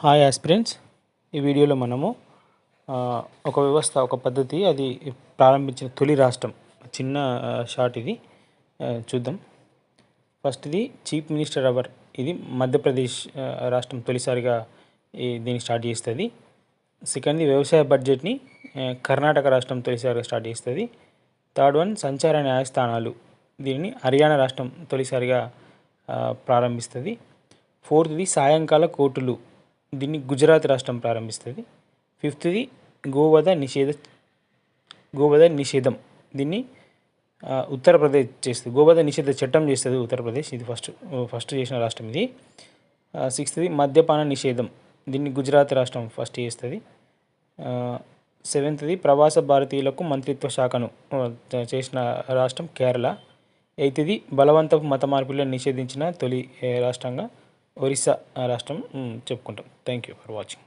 Hi aspirants. ఈ వీడియోలో మనము ఒక వ్యవస్థ, ఒక పద్ధతి, అది ప్రారంభించిన తొలి రాష్ట్రం చిన్న షార్ట్ ఇది చూద్దాం. ఫస్ట్ది చీఫ్ మినిస్టర్ అవర్. ఇది మధ్యప్రదేశ్ రాష్ట్రం తొలిసారిగా దీన్ని స్టార్ట్ చేస్తుంది. సెకండ్ది వ్యవసాయ బడ్జెట్ని కర్ణాటక రాష్ట్రం తొలిసారిగా స్టార్ట్ చేస్తుంది. థర్డ్ వన్ సంచార న్యాయస్థానాలు. దీనిని హర్యానా రాష్ట్రం తొలిసారిగా ప్రారంభిస్తుంది. ఫోర్త్ది సాయంకాల కోర్టులు. దీన్ని గుజరాత్ రాష్ట్రం ప్రారంభిస్తుంది. ఫిఫ్త్ది గోవధ నిషేధం. దీన్ని ఉత్తరప్రదేశ్ చేస్తుంది. గోవధ నిషేధ చట్టం చేస్తుంది ఉత్తరప్రదేశ్. ఇది ఫస్ట్ చేసిన రాష్ట్రం ఇది. సిక్స్త్ది మద్యపాన నిషేధం. దీన్ని గుజరాత్ రాష్ట్రం ఫస్ట్ చేస్తుంది. సెవెంత్ది ప్రవాస భారతీయులకు మంత్రిత్వ శాఖను చేసిన రాష్ట్రం కేరళ. ఎయిత్ది బలవంతపు మత మార్పులను నిషేధించిన తొలి రాష్ట్రంగా ఒరిస్సా రాష్ట్రం చెప్పుకుంటాం. Thank you for watching.